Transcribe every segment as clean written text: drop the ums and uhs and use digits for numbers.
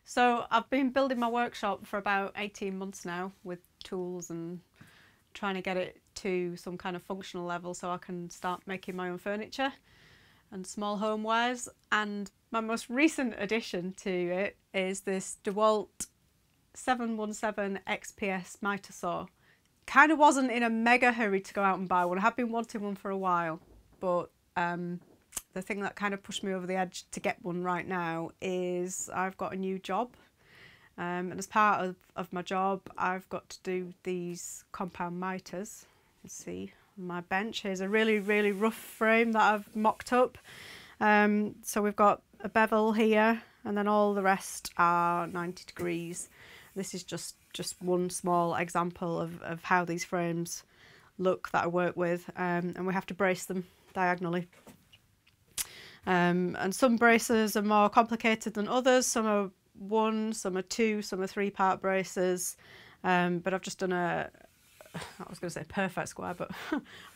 So I've been building my workshop for about 18 months now with tools and trying to get it to some kind of functional level so I can start making my own furniture and small homewares. And my most recent addition to it is this DeWalt DW717XPS Mitre saw. Kind of wasn't in a mega hurry to go out and buy one. I have been wanting one for a while, but the thing that kind of pushed me over the edge to get one right now is I've got a new job, and as part of my job I've got to do these compound mitres. You can see on my bench here's a really rough frame that I've mocked up. So we've got a bevel here and then all the rest are 90 degrees. This is just one small example of how these frames look that I work with, and we have to brace them diagonally. And some braces are more complicated than others. Some are 1, some are 2, some are 3-part braces. But I've just done I was going to say perfect square, but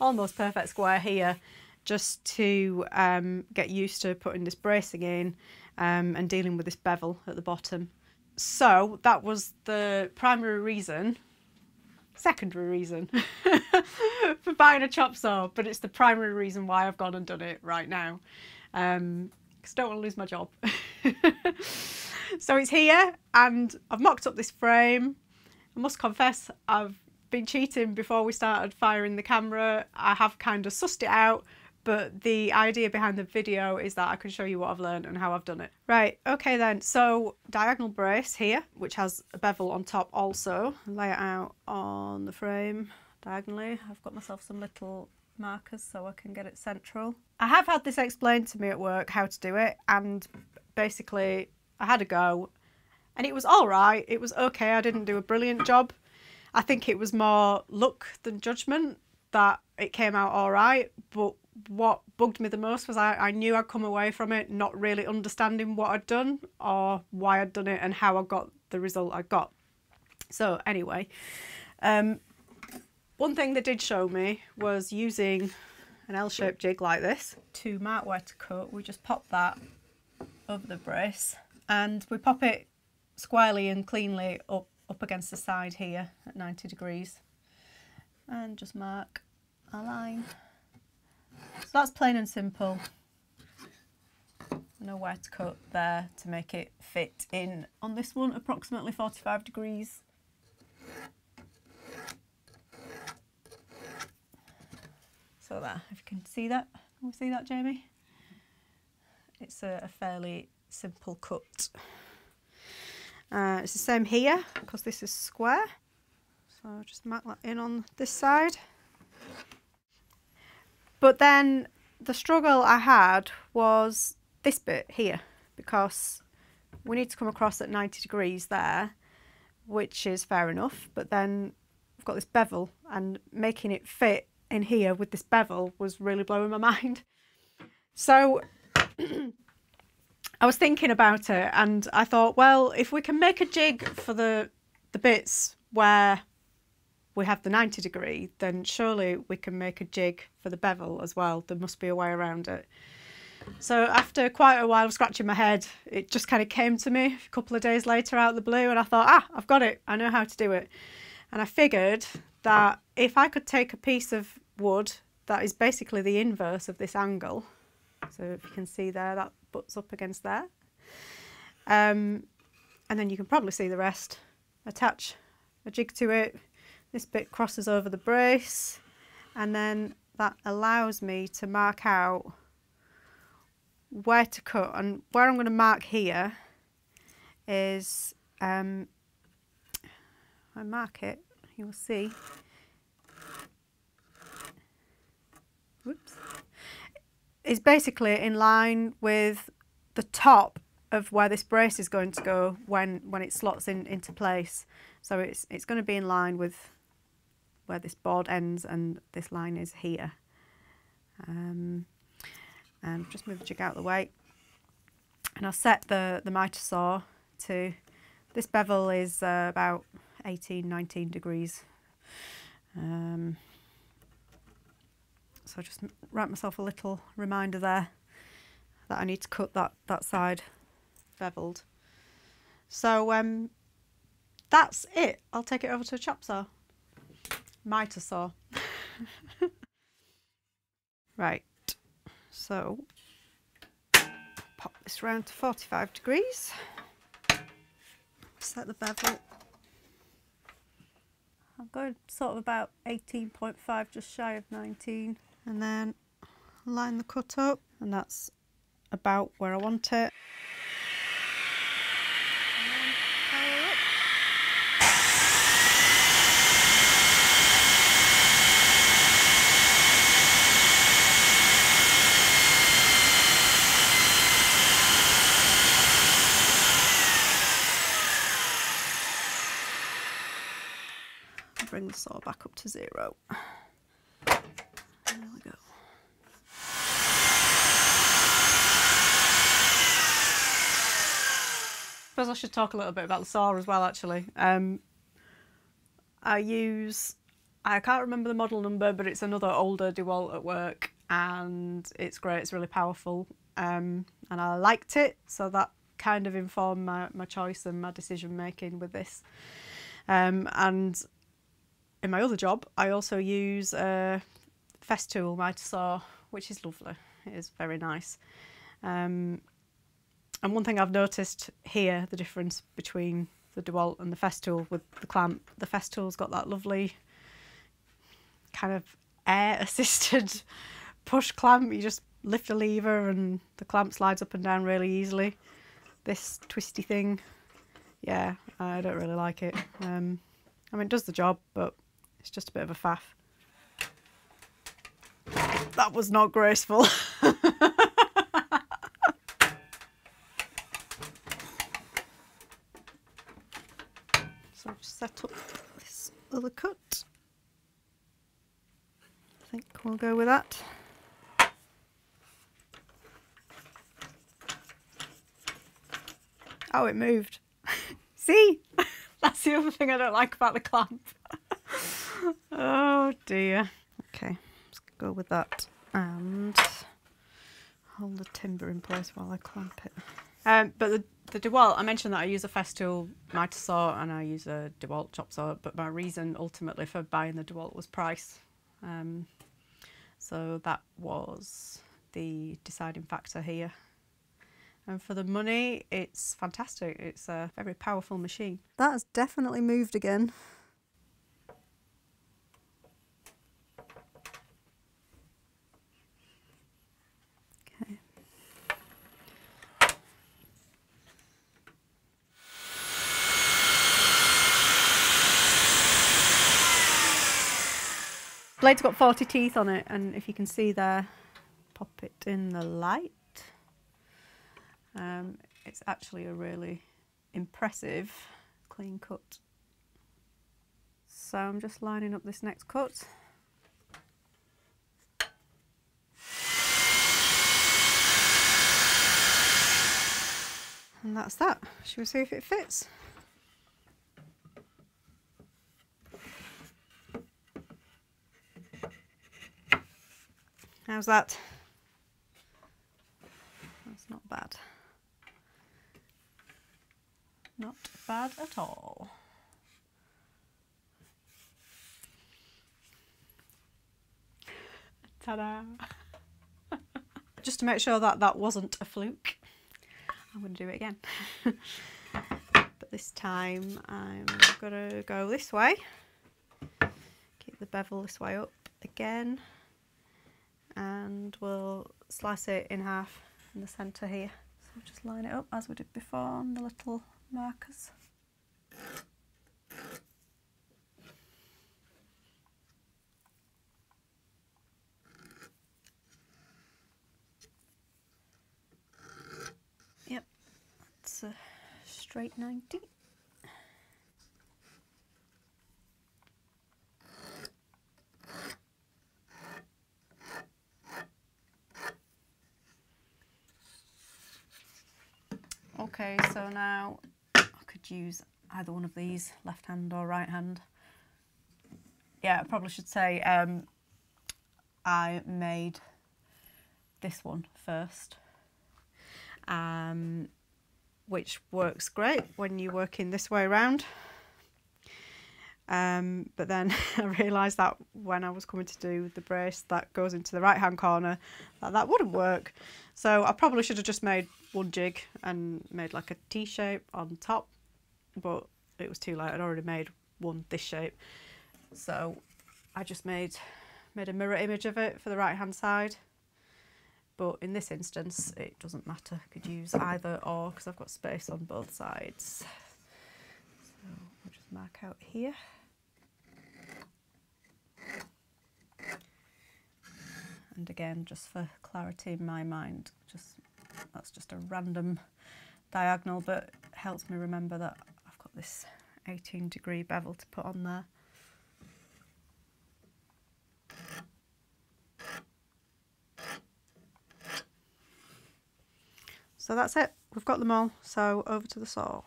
almost perfect square here, just to get used to putting this bracing in and dealing with this bevel at the bottom. So that was the primary reason, secondary reason for buying a chop saw, but it's the primary reason why I've gone and done it right now. Because I don't want to lose my job. So it's here and I've mocked up this frame. I must confess I've been cheating before we started firing the camera. I have kind of sussed it out, but the idea behind the video is that I can show you what I've learned and how I've done it. Right, okay then, so diagonal brace here, which has a bevel on top also. Lay it out on the frame diagonally. I've got myself some little markers so I can get it central. I have had this explained to me at work how to do it, and basically I had a go and it was all right. It was okay. I didn't do a brilliant job. I think it was more luck than judgment that it came out all right, but what bugged me the most was I knew I'd come away from it not really understanding what I'd done or why I'd done it and how I got the result I got. So anyway, one thing they did show me was using an L-shaped jig like this to mark where to cut. We just pop that over the brace and we pop it squarely and cleanly up against the side here at 90 degrees and just mark a line. So that's plain and simple. I know where to cut there to make it fit in on this one, approximately 45 degrees. So there, if you can see that. Can you see that, Jamie? It's a fairly simple cut. It's the same here because this is square. So just mark that in on this side. But then the struggle I had was this bit here, because we need to come across at 90 degrees there, which is fair enough, but then I've got this bevel and making it fit in here with this bevel was really blowing my mind. So I was thinking about it and I thought, well, if we can make a jig for the bits where we have the 90 degree, then surely we can make a jig for the bevel as well. There must be a way around it. So after quite a while of scratching my head, it just kind of came to me a couple of days later out of the blue, and I thought, I've got it. I know how to do it. And I figured that if I could take a piece of wood that is basically the inverse of this angle, so if you can see there, that butts up against there, and then you can probably see the rest, attach a jig to it. This bit crosses over the brace, and then that allows me to mark out where to cut. And where I'm going to mark here is, I mark it, you will see, whoops, is basically in line with the top of where this brace is going to go when it slots into place. So it's going to be in line with where this board ends and this line is here. And just move the jig out of the way. And I'll set the mitre saw to, this bevel is about 18-19 degrees. So just write myself a little reminder there that I need to cut that side beveled. So that's it. I'll take it over to a chop saw. Mitre saw. Right, so pop this round to 45 degrees. Set the bevel. I'm going sort of about 18.5, just shy of 19. And then line the cut up, and that's about where I want it. Bring the saw back up to 0. There we go. Suppose I should talk a little bit about the saw as well, actually. I can't remember the model number, but it's another older DeWalt at work, and it's great, it's really powerful, and I liked it, so that kind of informed my choice and my decision making with this. And in my other job, I also use a Festool mitre saw, which is lovely. It is very nice. And one thing I've noticed here, the difference between the DeWalt and the Festool with the clamp, the Festool's got that lovely kind of air-assisted push clamp. You just lift a lever and the clamp slides up and down really easily. This twisty thing, yeah, I don't really like it. I mean, it does the job, but it's just a bit of a faff. That was not graceful. So just set up this other cut. I think we'll go with that. Oh, it moved. See? That's the other thing I don't like about the clamp. Oh dear. Okay, let's go with that and hold the timber in place while I clamp it. But the DeWalt, I mentioned that I use a Festool mitre saw and I use a DeWalt chop saw, but my reason ultimately for buying the DeWalt was price. So that was the deciding factor here. And for the money, it's fantastic. It's a very powerful machine. That has definitely moved again. Okay. Blade's got 40 teeth on it, and if you can see there, pop it in the light. It's actually a really impressive clean cut. So I'm just lining up this next cut. And that's that. Shall we see if it fits? How's that? That's not bad. Not bad at all. Ta-da! Just to make sure that that wasn't a fluke, I'm going to do it again. But this time I'm going to go this way. Keep the bevel this way up again. And we'll slice it in half in the centre here. So just line it up as we did before on the little markers. Yep, that's a straight 90. Okay, so now I could use either one of these, left hand or right hand. Yeah, I probably should say I made this one first. which works great when you're working this way around. But then I realised that when I was coming to do the brace that goes into the right hand corner, that wouldn't work. So I probably should have just made one jig and made like a T shape on top, but it was too late. I'd already made one this shape. So I just made a mirror image of it for the right hand side. But in this instance, it doesn't matter. I could use either or because I've got space on both sides. So I'll just mark out here. And again, just for clarity in my mind, that's just a random diagonal, but helps me remember that I've got this 18-degree bevel to put on there. So that's it, we've got them all, so over to the saw.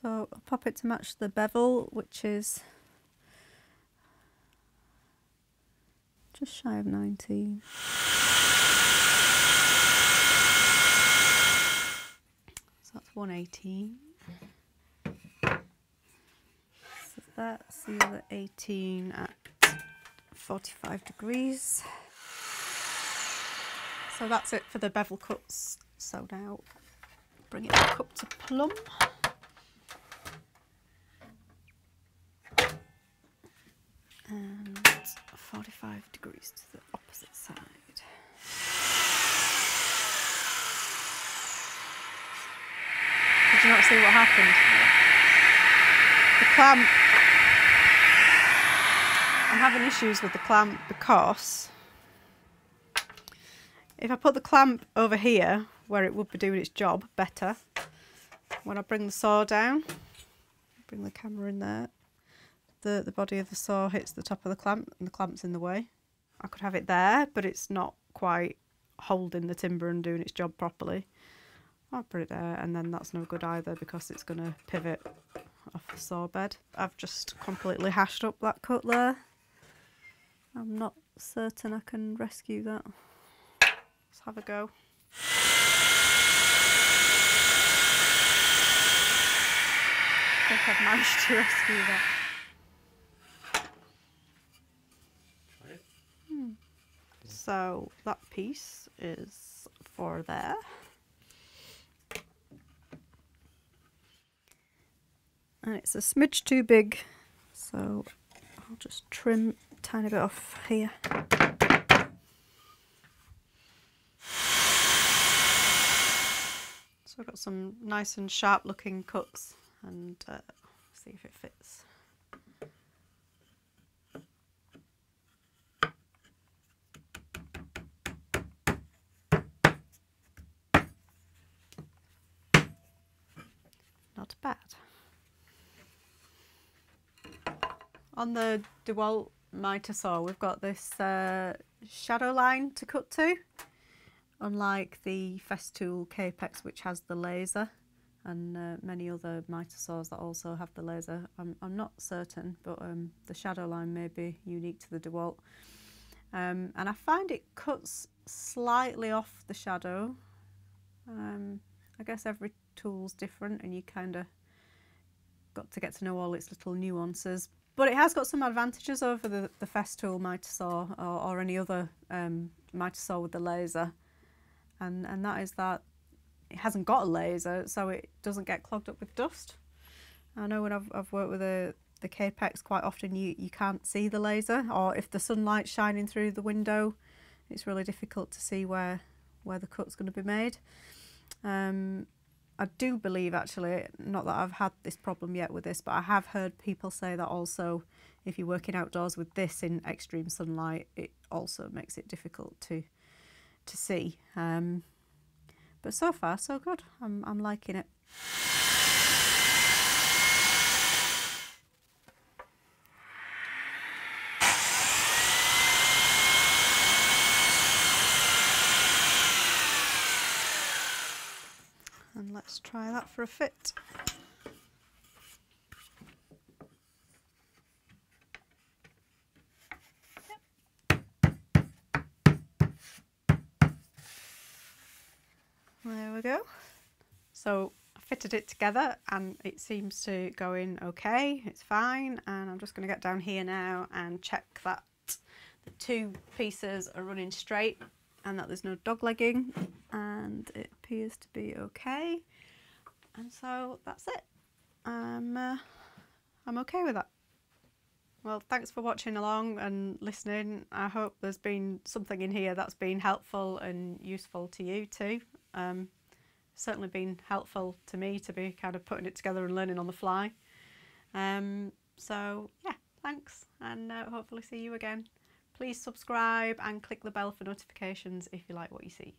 So I'll pop it to match the bevel, which is just shy of 19. So that's 118. So that's the other 18 at 45 degrees. So that's it for the bevel cuts. So now bring it back up to plumb. And 45 degrees to the opposite side. Did you not see what happened? The clamp, I'm having issues with the clamp because if I put the clamp over here where it would be doing its job better, when I bring the saw down, bring the camera in there, the body of the saw hits the top of the clamp and the clamp's in the way. I could have it there, but it's not quite holding the timber and doing its job properly. I'll put it there, and then that's no good either because it's going to pivot off the saw bed. I've just completely hashed up that cut there. I'm not certain I can rescue that. Let's have a go. I think I've managed to rescue that. So that piece is for there. And it's a smidge too big, so I'll just trim a tiny bit off here. So I've got some nice and sharp looking cuts, and see if it fits. Not bad. On the DeWalt Mitre saw, we've got this shadow line to cut to, unlike the Festool Capex, which has the laser, and many other Mitre saws that also have the laser. I'm not certain, but the shadow line may be unique to the DeWalt. And I find it cuts slightly off the shadow. I guess every tool's different and you kind of got to get to know all its little nuances. But it has got some advantages over the Festool Mitre saw or any other Mitre saw with the laser. And that is that it hasn't got a laser, so it doesn't get clogged up with dust. I know when I've worked with the Capex, quite often you can't see the laser, or if the sunlight's shining through the window, it's really difficult to see where the cut's going to be made. I do believe, actually, not that I've had this problem yet with this, but I have heard people say that also if you're working outdoors with this in extreme sunlight, it also makes it difficult to see. But so far, so good. I'm liking it. And let's try that for a fit. go. So I fitted it together and it seems to go in okay, it's fine, and I'm just going to get down here now and check that the two pieces are running straight and that there's no doglegging, and it appears to be okay, and so that's it. I'm okay with that. Well, thanks for watching along and listening. I hope there's been something in here that's been helpful and useful to you too. Certainly been helpful to me to be kind of putting it together and learning on the fly. So yeah, thanks, and hopefully see you again. Please subscribe and click the bell for notifications if you like what you see.